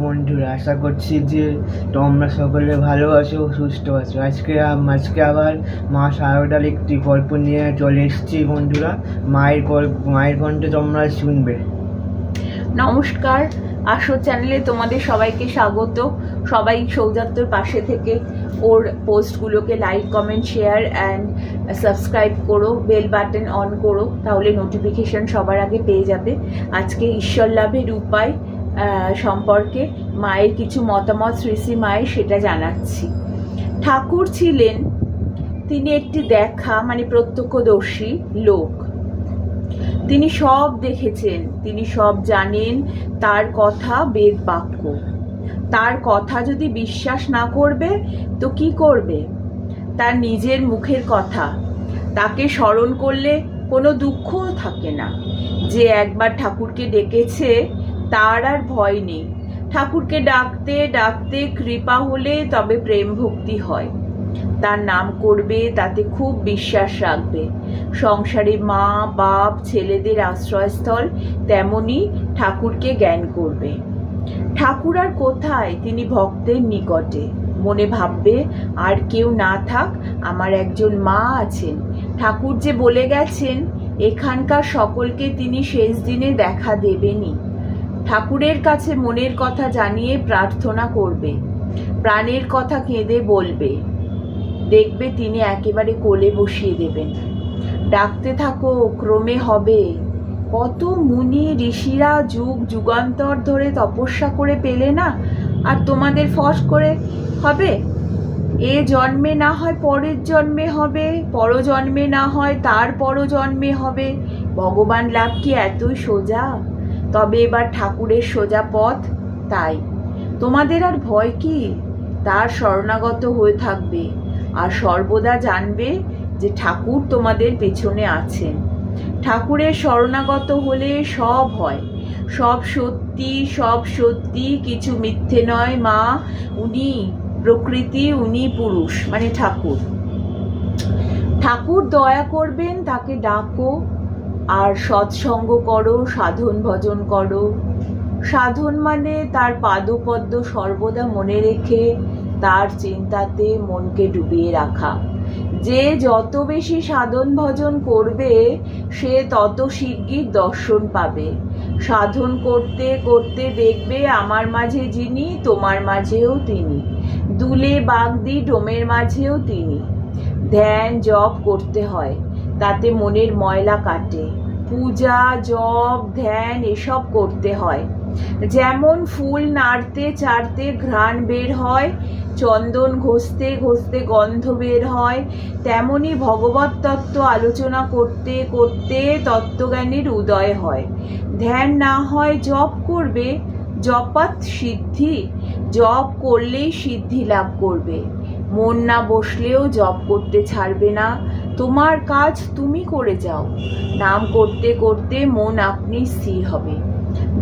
বন্ধুরা, আশা করছি যে তোমরা সকলে ভালো আছো ও সুস্থ আছো। আজকে আবার মা শারদার একটি গল্প নিয়ে চলে এসেছি বন্ধুরা। মায়ের কণ্ঠে তোমরা শুনবে। নমস্কার, আসো চ্যানেলে তোমাদের সবাইকে স্বাগত। সবাই সৌজাত্যর পাশে থেকে ওর পোস্টগুলোকে like, comment, share and subscribe করো, বেল বাটন অন করো, তাহলে নোটিফিকেশন সবার আগে পেয়ে যাবে। আজকে ঈশ্বর লাভের উপায় সম্পর্কে মায়ের কিছু মতামত শ্রী মায়ের সেটা জানাচ্ছি। ঠাকুর ছিলেন তিনি একটি প্রত্যক্ষদর্শী লোক। তিনি সব দেখেছেন, তিনি সব জানেন। তার কথা বেদ বাক্য। তার কথা যদি বিশ্বাস না করবে তো কি করবে? তার নিজের মুখের কথা। তাকে স্মরণ করলে কোনো দুঃখ থাকে না। যে একবার ঠাকুরকে ডেকেছে তার আর ভয় নেই। ঠাকুরকে ডাকতে ডাকতে কৃপা হলে তবে প্রেম ভক্তি হয়। তার নাম করবে, তাতে খুব বিশ্বাস রাখবে। সংসারে মা বাপ ছেলেদের আশ্রয়স্থল, তেমনি ঠাকুরকে জ্ঞান করবে। ঠাকুর আর কোথায়? তিনি ভক্তের নিকটে। মনে ভাববে আর কেউ না থাক, আমার একজন মা আছেন। ঠাকুর যে বলে গেছেন এখানকার সকলকে তিনি শেষ দিনে দেখা দেবেনই। ঠাকুরের কাছে মনের কথা জানিয়ে প্রার্থনা করবে, প্রাণের কথা কেঁদে বলবে। দেখবে তিনি একেবারে কোলে বসিয়ে দেবেন। ডাকতে থাকো, ক্রমে হবে। কত মুনি ঋষিরা যুগ যুগান্তর ধরে তপস্যা করে পেলে না, আর তোমাদের ফস করে হবে? এ জন্মে না হয় পরের জন্মে হবে, পরজন্মে না হয় তার পরজন্মে হবে। ভগবান লাভ কি এতই সোজা? তবে এবার ঠাকুরের সোজা পথ। তাই তোমাদের আর ভয় কি? তার শরণাগত হয়ে থাকবে, আর সর্বদা জানবে যে ঠাকুর তোমাদের পেছনে আছেন। ঠাকুরের শরণাগত হলে সব হয়, সব সত্যি, সব সত্যি, কিছু মিথ্যে নয়। মা উনি প্রকৃতি, উনি পুরুষ, ঠাকুর। ঠাকুর দয়া করবেন, তাকে ডাকো আর সৎসঙ্গ করো, সাধন ভজন করো। সাধন তার পাদপদ্ম সর্বদা মনে রেখে তার চিন্তাতে মনকে ডুবিয়ে রাখা। যে যত বেশি সাধন ভজন করবে সে তত শিগগির দর্শন পাবে। সাধন করতে করতে দেখবে আমার মাঝে যিনি, তোমার মাঝেও তিনি। দুলে বাগদি ডোমের মাঝেও তিনি। ধ্যান জপ করতে হয়, তাতে মনের ময়লা কাটে। পূজা, জপ, ধ্যান এসব করতে হয়। যেমন ফুল নাড়তে চাড়তে ঘ্রাণ বের হয়, চন্দন ঘষতে ঘষতে গন্ধ বের হয়, তেমনি ভগবত তত্ত্ব আলোচনা করতে করতে তত্ত্বজ্ঞানের উদয় হয়। ধ্যান না হয় জপ করবে, জপাত সিদ্ধি। জপ করলেই সিদ্ধি লাভ করবে। মন না বসলেও জপ করতে ছাড়বে না। তোমার কাজ তুমি করে যাও। নাম করতে করতে মন আপনি স্থির হবে।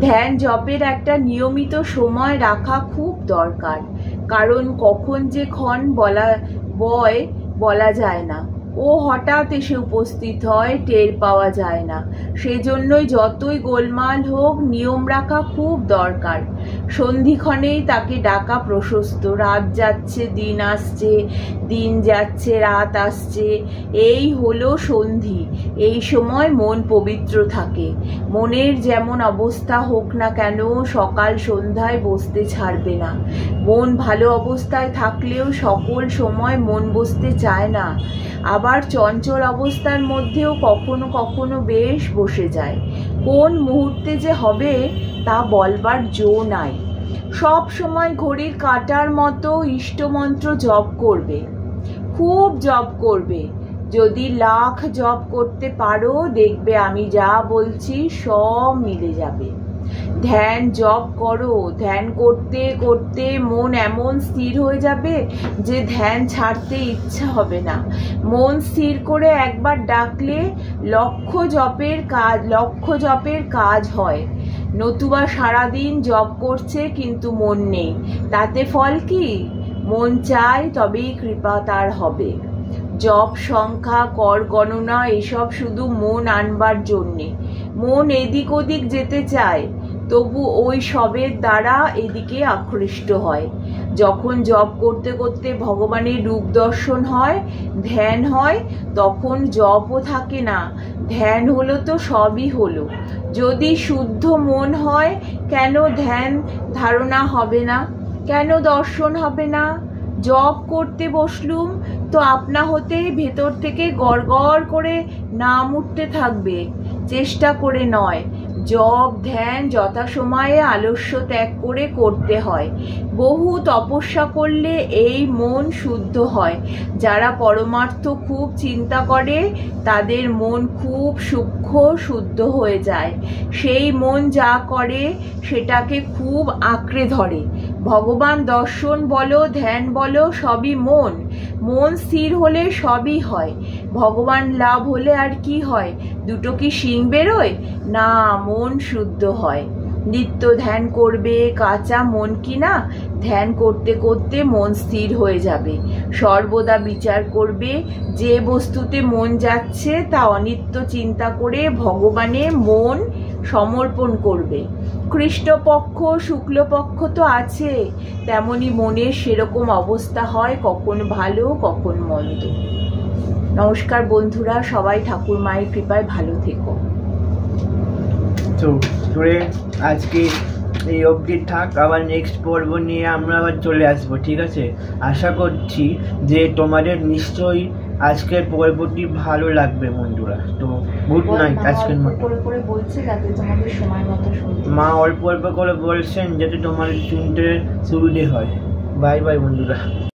ধ্যান জপের একটা নিয়মিত সময় রাখা খুব দরকার, কারণ কখন যে ক্ষণ বলা যায় না। ও হঠাৎ এসে উপস্থিত হয়, টের পাওয়া যায় না। সেজন্যই যতই গোলমাল হোক নিয়ম রাখা খুব দরকার। সন্ধিক্ষণেই তাকে ডাকা প্রশস্ত। রাত যাচ্ছে দিন আসছে, দিন যাচ্ছে রাত আসছে, এই হলো সন্ধি। এই সময় মন পবিত্র থাকে। মনের যেমন অবস্থা হোক না কেন, সকাল সন্ধ্যায় বসতে ছাড়বে না। মন ভালো অবস্থায় থাকলেও সকল সময় মন বসতে চায় না। আবার চঞ্চল অবস্থার মধ্যেও কখনো কখনো বেশ বসে যায়। কোন মুহূর্তে যে হবে তা বলবার জো নাই। সব সময় ঘড়ির কাঁটার মতো ইষ্টমন্ত্র জপ করবে, খুব জপ করবে। যদি লাখ জপ করতে পারো, দেখবে আমি যা বলছি সব মিলে যাবে। ধ্যান জপ করো, ধ্যান করতে করতে মন এমন স্থির হয়ে যাবে যে ধ্যান ছাড়তে ইচ্ছা হবে না। মন স্থির করে একবার ডাকলে লক্ষ জপের কাজ হয়। নতুবা সারাদিন জপ করছে কিন্তু মন নেই, তাতে ফল কি? মন চায় তবেই কৃপা তার হবে। জপ সংখ্যা, কর গণনা এসব শুধু মন আনবার জন্যে। মন এদিক ওদিক যেতে চায়, তবু ওই সবের দ্বারা এদিকে আকৃষ্ট হয়। যখন জপ করতে করতে ভগবানের রূপ দর্শন হয়, ধ্যান হয়, তখন জপও থাকে না, ধ্যান হলো তো সবই হলো। যদি শুদ্ধ মন হয়, কেন ধ্যান ধারণা হবে না, কেন দর্শন হবে না? জপ করতে বসলুম তো আপনা হতেই ভেতর থেকে গড়গড় করে নাম উঠতে থাকবে, চেষ্টা করে নয়। জপ ধ্যান যথাসময়ে আলস্য ত্যাগ করে করতে হয়। বহু তপস্যা করলে এই মন শুদ্ধ হয়। যারা পরমার্থ খুব চিন্তা করে তাদের মন খুব সূক্ষ্ম শুদ্ধ হয়ে যায়। সেই মন যা করে সেটাকে খুব আঁকড়ে ধরে। ভগবান দর্শন বলো, ধ্যান বলো, সবই মন। মন স্থির হলে সবই হয়। ভগবান লাভ হলে আর কি হয়? দুটো কি শিং বেরোয়? না, মন শুদ্ধ হয়। নিত্য ধ্যান করবে, কাঁচা মন কিনা ধ্যান করতে করতে মন স্থির হয়ে যাবে। সর্বদা বিচার করবে, যে বস্তুতে মন যাচ্ছে তা অনিত্য চিন্তা করে ভগবানে মন সমর্পণ করবে। কৃষ্ণপক্ষ শুক্লপক্ষ তো আছে, তেমনি মনের সেরকম অবস্থা হয়, কখন ভালো কখন মন্দ। নমস্কার বন্ধুরা, সবাই ঠাকুর মায়ের কৃপায় ভালো থেকো। তো আজকে এই অবধি থাক, আবার নেক্সট পর্ব নিয়ে আমরা আবার চলে আসবো, ঠিক আছে? আশা করছি যে তোমাদের নিশ্চয়ই আজকের পর্বটি ভালো লাগবে বন্ধুরা। তো গুড নাইট আজকের মতো। মা অল্প অল্প করে বলছেন যাতে তোমাদের শুনতে সুবিধে হয়। বাই বাই বন্ধুরা।